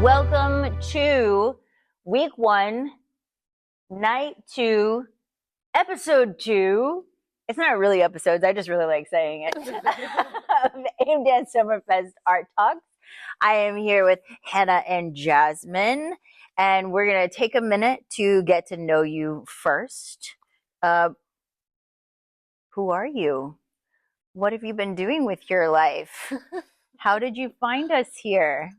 Welcome to week 1, night 2, episode 2. It's not really episodes, I just really like saying it. Of Aim Dance Summerfest Art Talks. I am here with Hannah and Jasmine, and we're going to take a minute to get to know you first. Who are you? What have you been doing with your life? How did you find us here?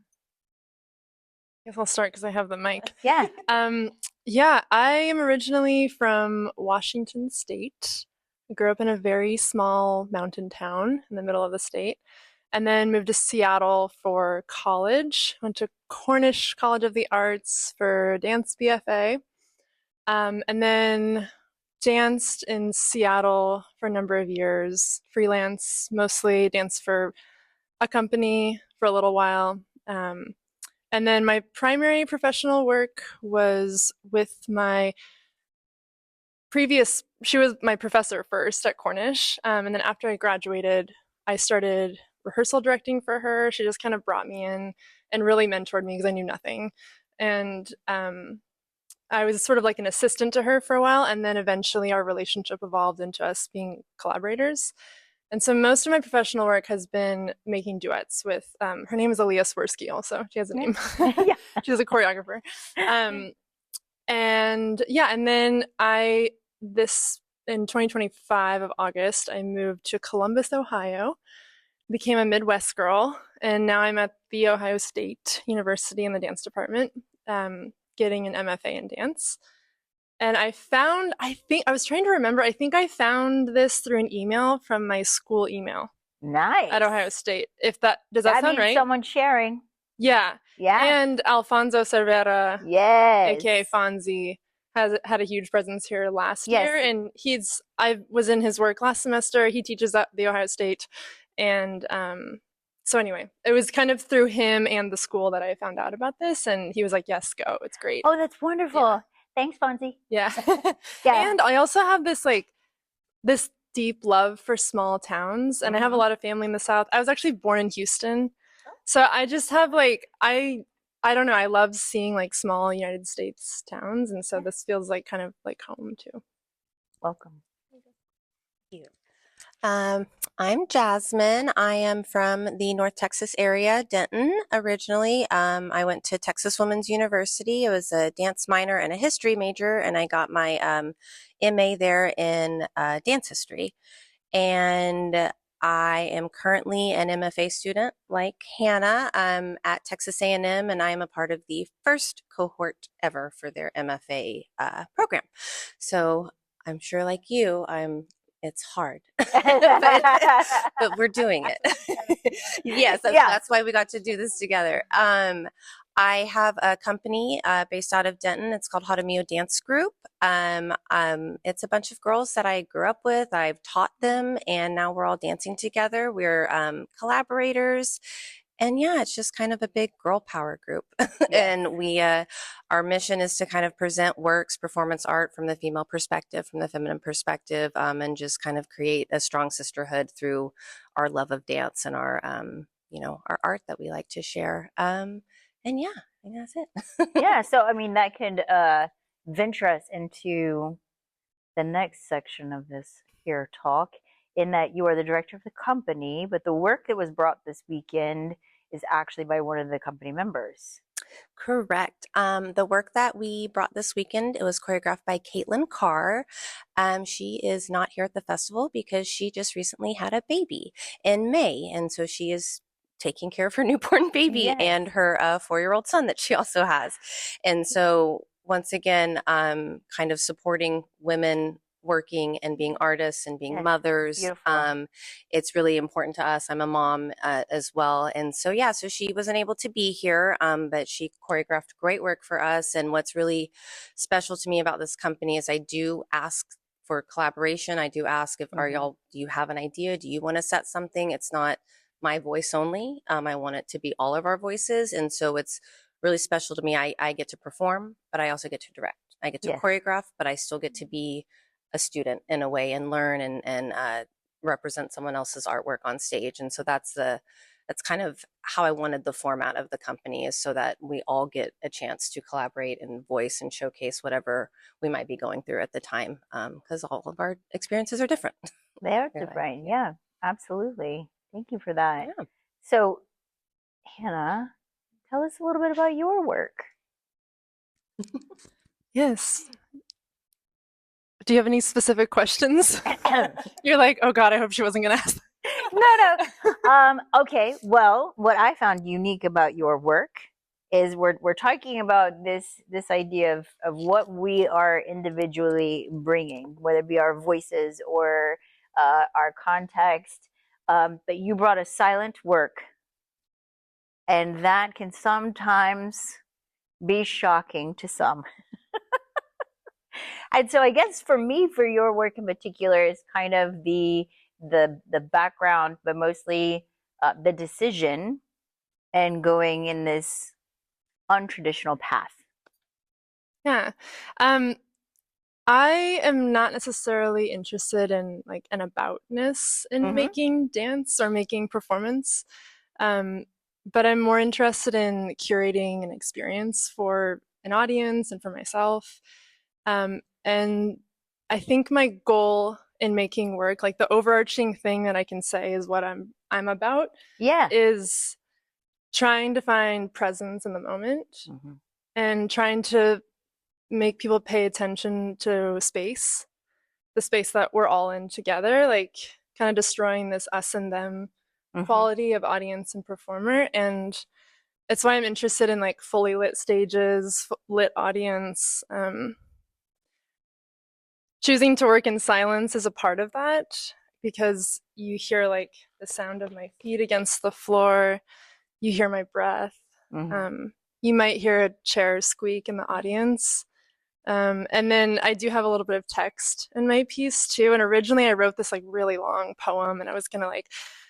I guess I'll start because I have the mic. Yeah. Yeah, I am originally from Washington State. I grew up in a very small mountain town in the middle of the state, and then moved to Seattle for college. Went to Cornish College of the Arts for dance BFA, and then danced in Seattle for a number of years, freelance, mostly danced for a company for a little while. And then my primary professional work was with she was my professor first at Cornish. And then after I graduated, I started rehearsal directing for her. She just kind of brought me in and really mentored me because I knew nothing. And I was sort of like an assistant to her for a while. And then eventually our relationship evolved into us being collaborators. And so most of my professional work has been making duets with, her name is Aaliyah Swirsky also. She has a name. Yeah. She's a choreographer. And then in 2025 of August, I moved to Columbus, Ohio, became a Midwest girl, and now I'm at The Ohio State University in the dance department, getting an MFA in dance. And I was trying to remember, I think I found this through an email from my school email Nice. at Ohio State. Does that sound means right? Someone sharing. Yeah. Yeah. And Alfonso Cervera, Yes. aka Fonzie, has had a huge presence here last Yes. year. And I was in his work last semester. He teaches at The Ohio State. And so anyway, it was kind of through him and the school that I found out about this. And he was like, yes, go. It's great. Oh, that's wonderful. Yeah. Thanks, Fonzie. Yeah. Yeah. And I also have this deep love for small towns, and I have a lot of family in the South. I was actually born in Houston. So I just have I don't know, I love seeing like small United States towns, and so this feels like kind of like home too. Welcome. Thank you. I'm Jasmine. I am from the North Texas area, Denton, originally. I went to Texas Women's University. I was a dance minor and a history major, and I got my MA there in dance history. And I am currently an MFA student like Hannah at Texas A&M, and I am a part of the first cohort ever for their MFA program. So I'm sure like you, it's hard, but we're doing it. Yes, that's why we got to do this together. I have a company based out of Denton. It's called Jaramillo Dance Group. It's a bunch of girls that I grew up with. I've taught them, and now we're all dancing together. We're collaborators. And yeah, it's just kind of a big girl power group. And our mission is to kind of present works, performance art from the female perspective, from the feminine perspective, and just kind of create a strong sisterhood through our love of dance and our art that we like to share. And yeah, I think that's it. Yeah, so I mean, that could venture us into the next section of this here talk, in that you are the director of the company, but the work that was brought this weekend is actually by one of the company members. Correct. The work that we brought this weekend, it was choreographed by Caitlin Carr. She is not here at the festival because she just recently had a baby in May, and so she is taking care of her newborn baby and her 4-year-old son that she also has. And so once again, kind of supporting women working and being artists and being mothers. It's really important to us. I'm a mom as well. And so, so she wasn't able to be here, but she choreographed great work for us. And what's really special to me about this company is I do ask for collaboration. I do ask if, do you have an idea? Do you want to set something? It's not my voice only. I want it to be all of our voices. And so it's really special to me. I get to perform, but I also get to direct. I get to choreograph, but I still get to be a student in a way and learn and represent someone else's artwork on stage. And so that's the that's kind of how I wanted the format of the company, is so that we all get a chance to collaborate and voice and showcase whatever we might be going through at the time, because all of our experiences are different. They are Really, different. Yeah, absolutely. Thank you for that. Yeah. So, Hannah, tell us a little bit about your work. Yes. Do you have any specific questions? You're like, oh God, I hope she wasn't going to ask. No. Okay. Well, what I found unique about your work is we're talking about this idea of what we are individually bringing, whether it be our voices or our context. But you brought a silent work, and that can sometimes be shocking to some. And so I guess for me, for your work in particular, is kind of the background, but mostly the decision and going in this untraditional path. Yeah. I am not necessarily interested in like an aboutness in making dance or making performance. But I'm more interested in curating an experience for an audience and for myself. And I think my goal in making work, like the overarching thing that I can say is what I'm about, is trying to find presence in the moment and trying to make people pay attention to space, the space that we're all in together, like kind of destroying this us and them quality of audience and performer. And it's why I'm interested in like fully lit stages, lit audience. Choosing to work in silence is a part of that, because you hear like the sound of my feet against the floor, you hear my breath, you might hear a chair squeak in the audience. And then I do have a little bit of text in my piece too. And originally I wrote this like really long poem, and I was gonna like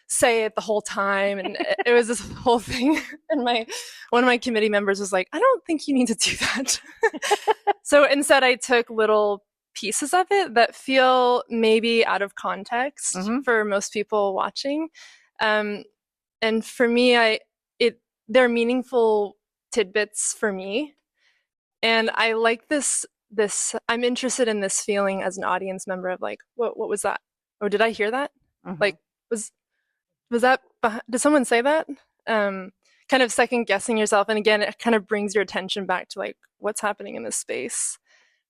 say it the whole time, and it was this whole thing. And one of my committee members was like, I don't think you need to do that. So instead I took little pieces of it that feel maybe out of context for most people watching. And for me, they're meaningful tidbits for me. And I like this, I'm interested in this feeling as an audience member of like, what was that? Oh, did I hear that? Like, was that, did someone say that? Kind of second guessing yourself. And again, it kind of brings your attention back to like, what's happening in this space.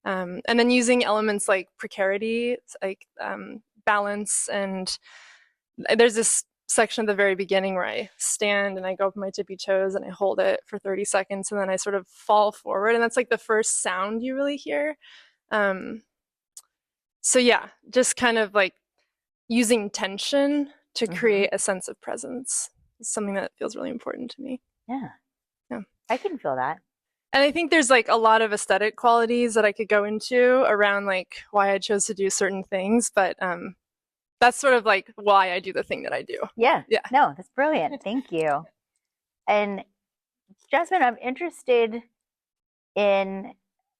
And then using elements like precarity, like balance. And there's this section at the very beginning where I stand and I go up my tippy toes and I hold it for 30 seconds and then I sort of fall forward. And that's like the first sound you really hear. So yeah, just kind of like using tension to create a sense of presence is something that feels really important to me. Yeah. Yeah. I can feel that. And I think there's like a lot of aesthetic qualities that I could go into around like why I chose to do certain things, but that's sort of like why I do the thing that I do. Yeah. No, that's brilliant. Thank you. And Jasmine, I'm interested in,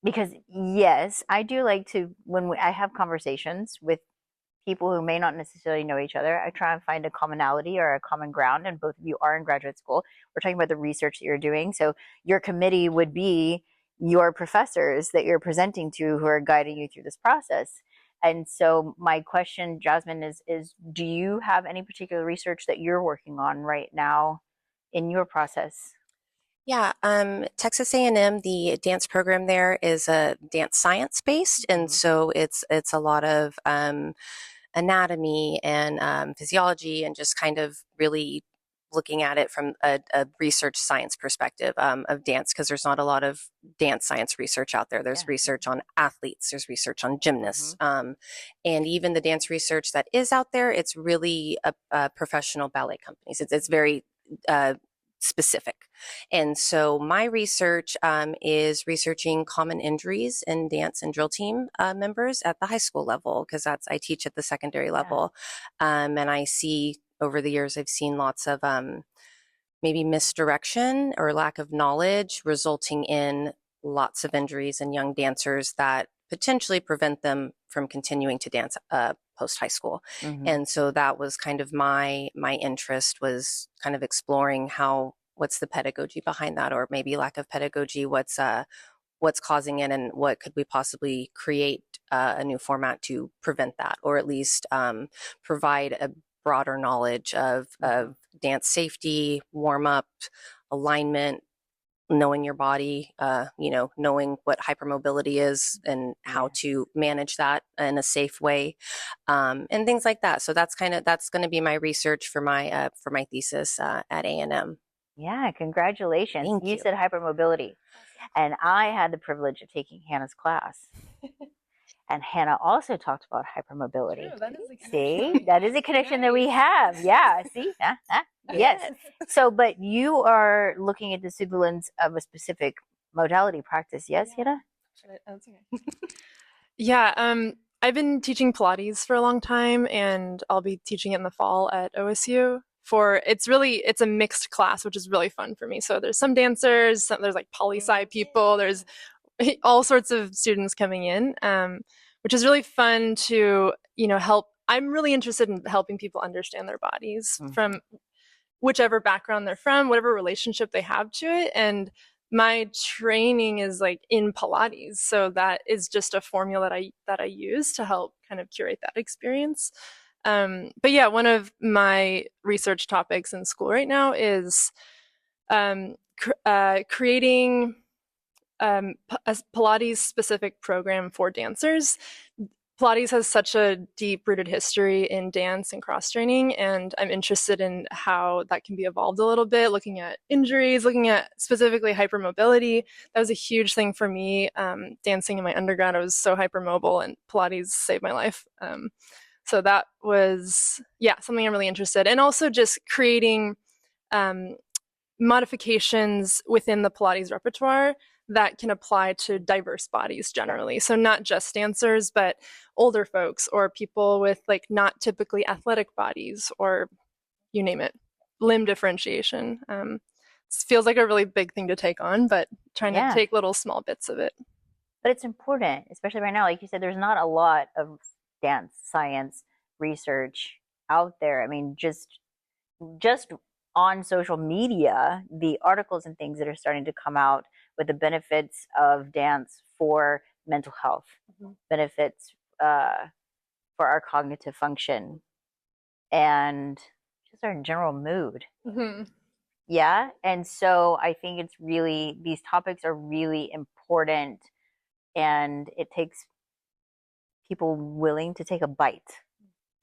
because yes, I do like to, I have conversations with people who may not necessarily know each other, I try and find a commonality or a common ground, and both of you are in graduate school. We're talking about the research that you're doing. So your committee would be your professors that you're presenting to who are guiding you through this process. And so my question, Jasmine, is do you have any particular research that you're working on right now in your process? Yeah, Texas A&M, the dance program there is a dance science based, and so it's a lot of anatomy and physiology, and just kind of really looking at it from a research science perspective of dance, because there's not a lot of dance science research out there. There's research on athletes, there's research on gymnasts, and even the dance research that is out there, it's really a professional ballet companies. It's very specific. And so my research is researching common injuries in dance and drill team members at the high school level, because I teach at the secondary level. And I see over the years, I've seen lots of maybe misdirection or lack of knowledge resulting in lots of injuries in young dancers that potentially prevent them from continuing to dance post high school. Mhm. And so that was kind of my interest, was kind of exploring what's the pedagogy behind that, or maybe lack of pedagogy, what's causing it, and what could we possibly create a new format to prevent that, or at least provide a broader knowledge of dance safety, warm up, alignment, knowing your body, knowing what hypermobility is and how to manage that in a safe way, and things like that. So that's going to be my research for my thesis at A&M. Yeah, congratulations. Thank You you. said hypermobility. And I had the privilege of taking Hannah's class. And Hannah also talked about hypermobility. True, that is a See, connection. that is a connection that we have. Yeah, see? Yes. So, but you are looking at this through the lens of a specific modality practice. Yes, Hannah? That's okay. Yeah, I've been teaching Pilates for a long time, and I'll be teaching it in the fall at OSU. It's a mixed class, which is really fun for me. So there's some dancers, there's like poli-sci people, there's all sorts of students coming in, which is really fun to, help. I'm really interested in helping people understand their bodies from whichever background they're from, whatever relationship they have to it. And my training is like in Pilates, so that is just a formula that I use to help kind of curate that experience. But yeah, one of my research topics in school right now is creating a Pilates specific program for dancers. Pilates has such a deep rooted history in dance and cross training, and I'm interested in how that can be evolved a little bit, looking at injuries, looking at specifically hypermobility. That was a huge thing for me. Dancing in my undergrad, I was so hypermobile, and Pilates saved my life. So that was, something I'm really interested in. And also just creating modifications within the Pilates repertoire that can apply to diverse bodies generally. So not just dancers, but older folks or people with like not typically athletic bodies, or you name it, limb differentiation. It feels like a really big thing to take on, but trying to take little small bits of it. But it's important, especially right now. Like you said, there's not a lot of dance science research out there. I mean, just on social media, the articles and things that are starting to come out with the benefits of dance for mental health, benefits for our cognitive function, and just our general mood. Yeah. And so I think these topics are really important, and it takes people willing to take a bite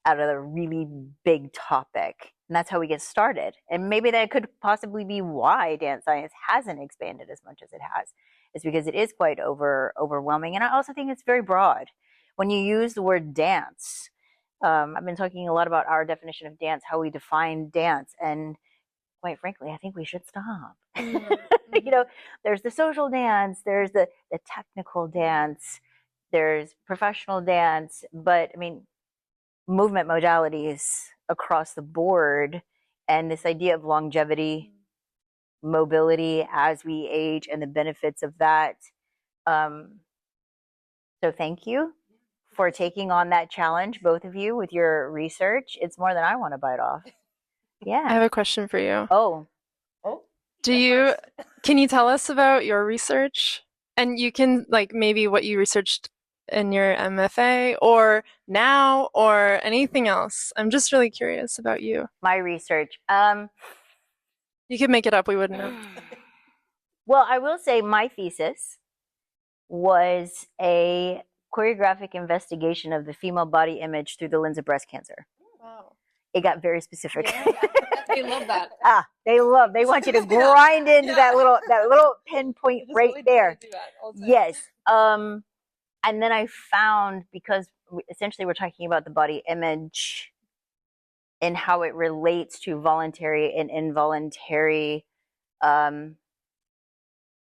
out of a really big topic. And that's how we get started. And maybe that could possibly be why dance science hasn't expanded as much as it has. It's because it is quite overwhelming. And I also think it's very broad. When you use the word dance, I've been talking a lot about our definition of dance, how we define dance. And quite frankly, I think we should stop. There's the social dance, there's the technical dance, there's professional dance. But I mean, movement modalities across the board, and this idea of longevity, mobility as we age, and the benefits of that. So thank you for taking on that challenge, both of you, with your research. It's more than I want to bite off. Yeah. I have a question for you. Oh. Can you tell us about your research? And you can, like, maybe what you researched in your MFA or now or anything else. I'm just really curious about you. My research. You could make it up, we wouldn't know. Well, I will say my thesis was a choreographic investigation of the female body image through the lens of breast cancer. Wow. It got very specific. They love that. They want you to grind into that little pinpoint right there. Yes. And then I found, because essentially we're talking about the body image and how it relates to voluntary and involuntary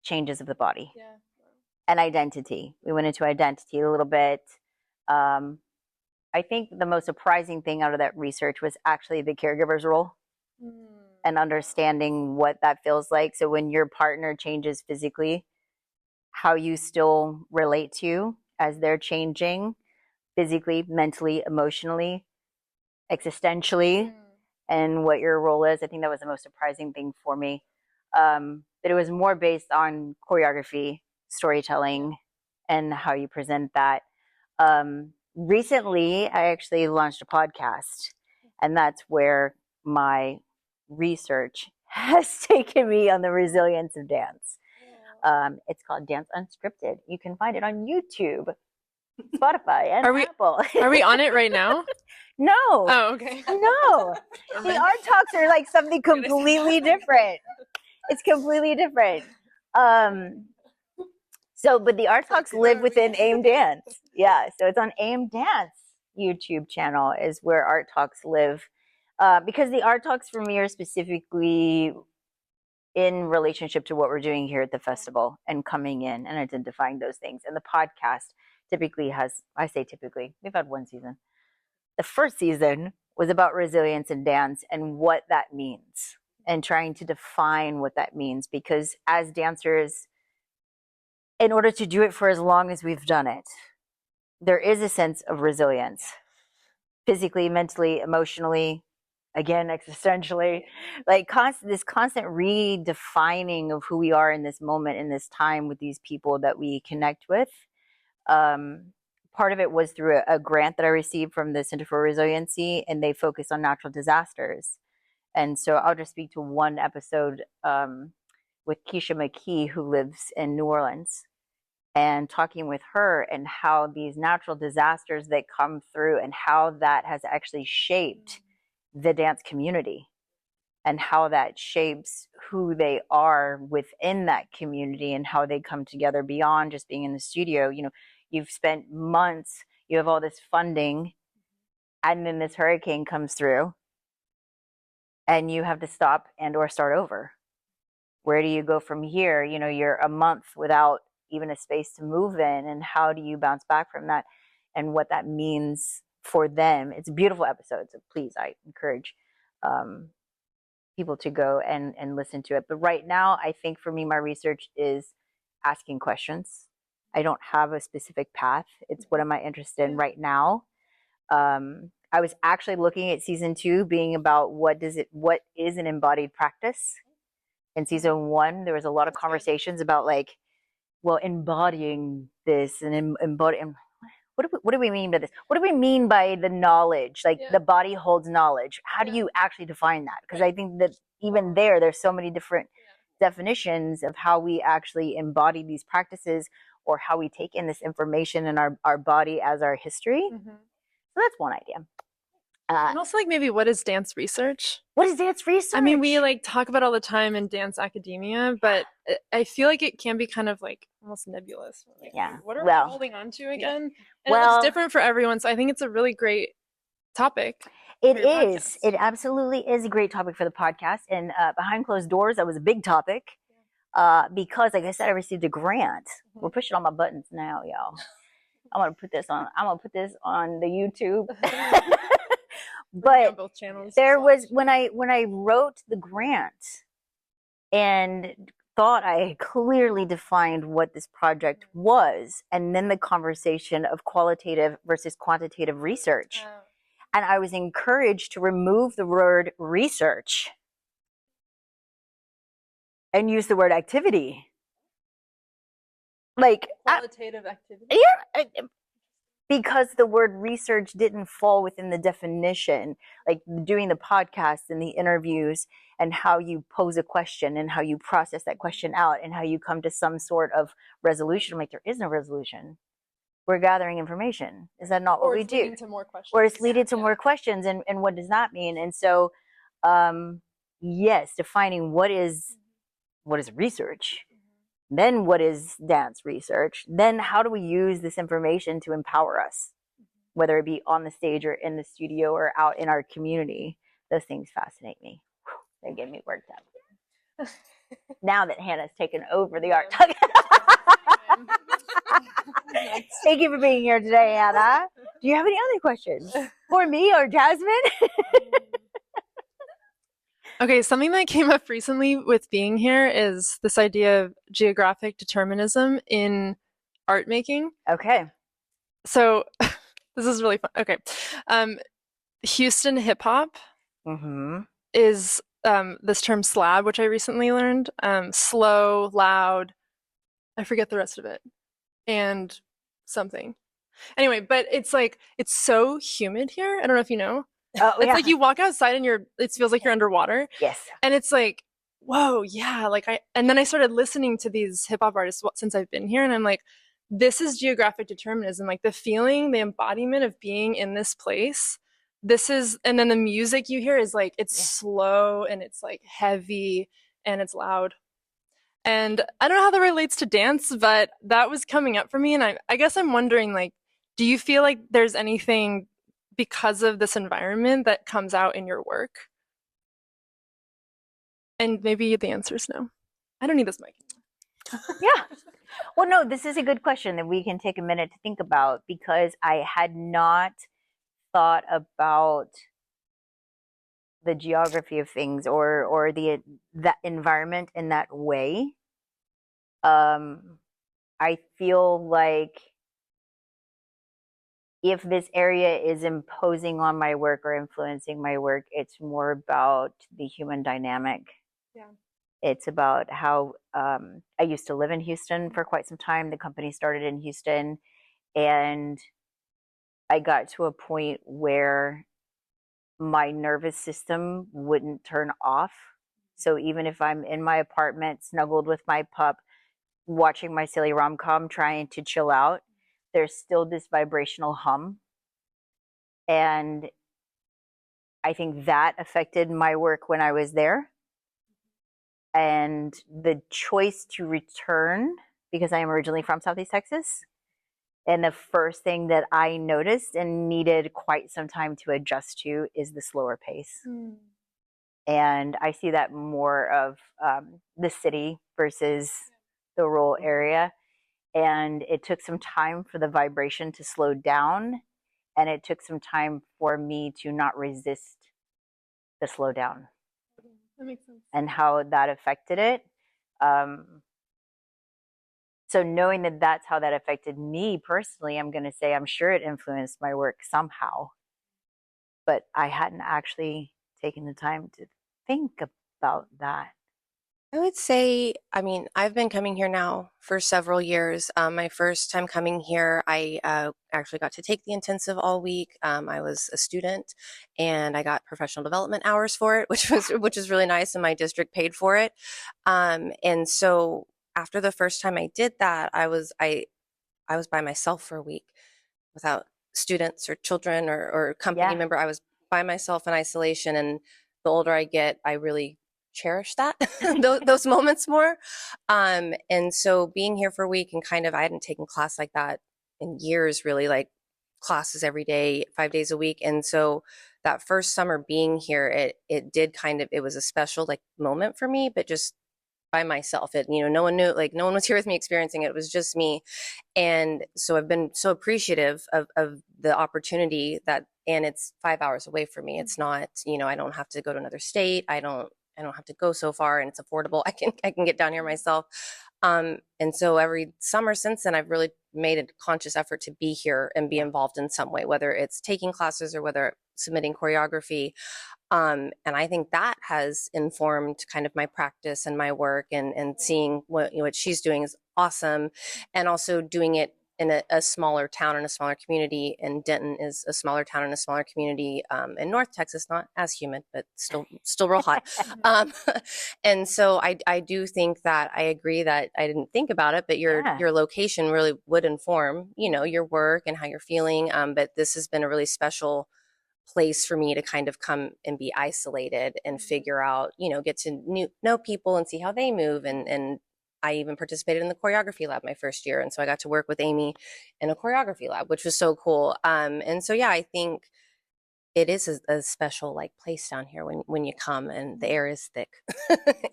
changes of the body and identity. We went into identity a little bit. I think the most surprising thing out of that research was actually the caregiver's role and understanding what that feels like. So when your partner changes physically, how you still relate to as they're changing physically, mentally, emotionally, existentially, and what your role is. I think that was the most surprising thing for me. That it was more based on choreography, storytelling, and how you present that. Recently, I actually launched a podcast, and that's where my research has taken me on the resilience of dance. It's called Dance Unscripted. You can find it on YouTube, Spotify, and Apple. Are we on it right now? No. Oh, okay. No. The art talks are like something completely different. It's completely different. But the art talks live within AIM Dance. Yeah, so it's on AIM Dance YouTube channel is where art talks live. Because the art talks for me are specifically in relationship to what we're doing here at the festival and coming in and identifying those things. And the podcast typically has, I say typically, we've had one season. The first season was about resilience in dance and what that means and trying to define what that means, because as dancers, in order to do it for as long as we've done it, there is a sense of resilience, physically, mentally, emotionally, again, existentially, like this constant redefining of who we are in this moment, in this time with these people that we connect with. Part of it was through a grant that I received from the Center for Resiliency, and they focus on natural disasters. And so I'll just speak to one episode with Keisha McKee, who lives in New Orleans, and talking with her and how these natural disasters that come through and how that has actually shaped the dance community and how that shapes who they are within that community and how they come together beyond just being in the studio. You know, you've spent months, you have all this funding, and then this hurricane comes through and you have to stop and or start over. Where do you go from here? You know, you're a month without even a space to move in, and how do you bounce back from that and what that means for them. It's a beautiful episode, so please, I encourage people to go and listen to it. But right now, I think for me, my research is asking questions. I don't have a specific path. It's what am I interested in right now. I was actually looking at season 2 being about what is an embodied practice. In season 1, there was a lot of conversations about like, well, embodying this and embodying. What do we mean by this? What do we mean by the knowledge? Like the body holds knowledge. How do you actually define that? Because I think that even there's so many different definitions of how we actually embody these practices or how we take in this information in our body as our history. So that's one idea. And also, like, maybe what is dance research? What is dance research? I mean, we like talk about all the time in dance academia, but I feel like it can be kind of like almost nebulous. Like, what are we holding on to again? And it looks different for everyone. So I think it's a really great topic. It is. It absolutely is a great topic for the podcast. And behind closed doors, that was a big topic because, like I said, I received a grant. We're pushing all my buttons now, y'all. I'm gonna put this on the YouTube. But both channels. There was when I wrote the grant and thought I had clearly defined what this project was, and then the conversation of qualitative versus quantitative research. And I was encouraged to remove the word research and use the word activity. Like qualitative activity. Yeah. Because the word research didn't fall within the definition, like doing the podcast and the interviews and how you pose a question and how you process that question out and how you come to some sort of resolution. I'm like, there is no resolution. We're gathering information. Is that not what we do? Or it's leading to more questions. Or it's leading to more questions. And what does that mean? And so, yes, defining what is research. Then what is dance research? Then how do we use this information to empower us, whether it be on the stage or in the studio or out in our community? Those things fascinate me. They get me worked up. Now that Hannah's taken over the art talk. Thank you for being here today, Hannah. Do you have any other questions for me or Jasmine? Okay, something that came up recently with being here is this idea of geographic determinism in art making. Okay. So This is really fun. Okay. Houston hip hop Mm-hmm. is this term slab, which I recently learned. Slow, loud, I forget the rest of it, and something. Anyway, but it's like it's so humid here. I don't know if you know. Oh It's yeah. like you walk outside and it feels like you're underwater. Yes. And it's like, whoa, yeah, and then I started listening to these hip hop artists since I've been here, and I'm like, this is geographic determinism, like the feeling, the embodiment of being in this place. And then the music you hear is like, it's slow and it's like heavy and it's loud. And I don't know how that relates to dance, but that was coming up for me. And I guess I'm wondering, like, do you feel like there's anything because of this environment that comes out in your work? And maybe the answer is no. I don't need this mic. Yeah. Well, no, this is a good question that we can take a minute to think about, because I had not thought about the geography of things or that environment in that way. I feel like if this area is imposing on my work or influencing my work, it's more about the human dynamic. Yeah. It's about how I used to live in Houston for quite some time. The company started in Houston, and I got to a point where my nervous system wouldn't turn off. So even if I'm in my apartment, snuggled with my pup, watching my silly rom-com, trying to chill out, there's still this vibrational hum. And I think that affected my work when I was there. And the choice to return, because I am originally from Southeast Texas, and the first thing that I noticed and needed quite some time to adjust to is the slower pace. And I see that more of the city versus the rural area. And it took some time for the vibration to slow down. And it took some time for me to not resist the slowdown. That makes sense. And how that affected it. So knowing that that's how that affected me personally, I'm going to say I'm sure it influenced my work somehow. But I hadn't actually taken the time to think about that. I would say, I mean, I've been coming here now for several years. My first time coming here, I actually got to take the intensive all week. I was a student, and I got professional development hours for it, which is really nice, and my district paid for it. And so after the first time I did that, I was by myself for a week without students or children or company member. I was by myself in isolation, and the older I get, I really cherish that those moments more. And so being here for a week, and kind of, I hadn't taken class like that in years, really, like classes every day, 5 days a week. And so that first summer being here, it did kind of, it was a special like moment for me, but just by myself. No one knew, like no one was here with me experiencing it. It was just me. And so I've been so appreciative of the opportunity and it's 5 hours away from me. It's not, I don't have to go to another state. I don't have to go so far, and it's affordable. I can get down here myself. And so every summer since then, I've really made a conscious effort to be here and be involved in some way, whether it's taking classes or whether submitting choreography. And I think that has informed kind of my practice and my work, and seeing what she's doing is awesome. And also doing it in a smaller town, in a smaller community. And Denton is a smaller town in a smaller community in North Texas, not as humid, but still real hot. And so I do think that I agree that I didn't think about it, but your location really would inform, your work and how you're feeling. But this has been a really special place for me to kind of come and be isolated and figure out, get to know people and see how they move. And I even participated in the choreography lab my first year. And so I got to work with Amy in a choreography lab, which was so cool. And so, yeah, I think it is a special like place down here when you come, and the air is thick.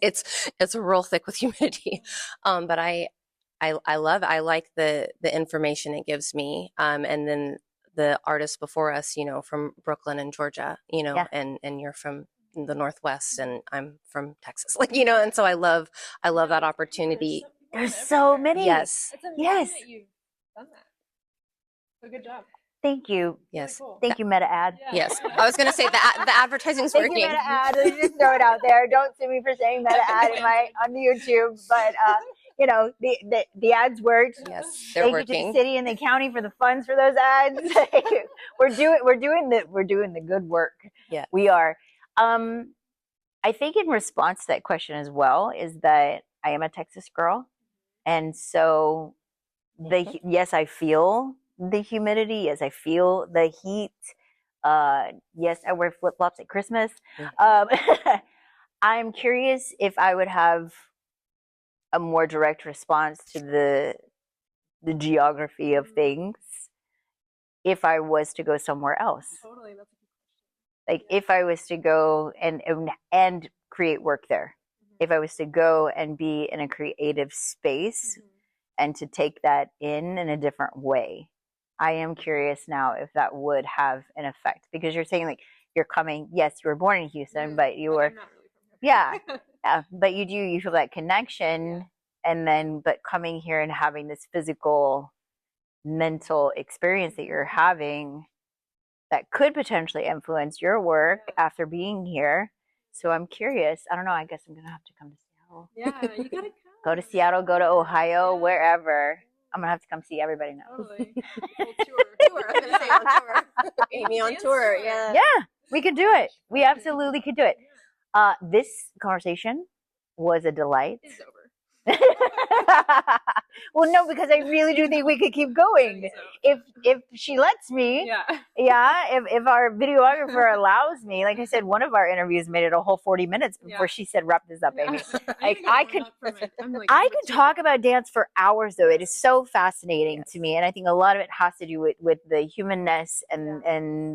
it's real thick with humidity. But I like the information it gives me. And then the artists before us, from Brooklyn and Georgia, and you're from the Northwest, and I'm from Texas, and so I love that opportunity. There's so many. Yes. It's amazing that you've done that. So good job. Thank you. Yes. Cool. Thank you, Meta Ad. Yeah. Yes. I was going to say the advertising's Thank working. you, Meta Ad. Let's just throw it out there. Don't sue me for saying Meta Ad on the YouTube, but you know, the ads worked. Yes, they're Thank working. you to the city and the county for the funds for those ads. we're doing the good work. Yeah. We are. I think in response to that question as well is that I am a Texas girl, and so yes, I feel the humidity. Yes, I feel the heat. Yes, I wear flip flops at Christmas. I'm curious if I would have a more direct response to the geography of things if I was to go somewhere else. Totally. That's a good question. Like if I was to go and create work there, if I was to go and be in a creative space and to take that in a different way. I am curious now if that would have an effect, because you're saying like you're coming, yes, you were born in Houston, but you were, I'm not really from here. yeah, but you feel that connection, and then, but coming here and having this physical, mental experience that you're having that could potentially influence your work after being here. So I'm curious. I don't know. I guess I'm going to have to come to Seattle. Yeah, you gotta come. Go to Seattle, go to Ohio, wherever. I'm going to have to come see everybody now. Totally. Whole tour. I'm going to say on tour. Amy on tour. Yeah. Yeah, we could do it. We absolutely could do it. This conversation was a delight. It's over. Well, no, because I really do think we could keep going. If she lets me. Yeah. If our videographer allows me. Like I said, one of our interviews made it a whole 40 minutes before she said, wrap this up, Amy. Like I could talk about dance for hours, though. It is so fascinating to me, and I think a lot of it has to do with the humanness and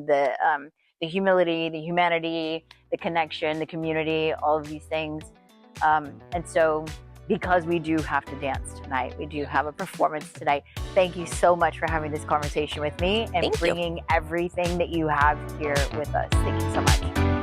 the humility, the humanity, the connection, the community, all of these things. And so, because we do have to dance tonight, we do have a performance tonight. Thank you so much for having this conversation with me and bringing everything that you have here with us. Thank you so much.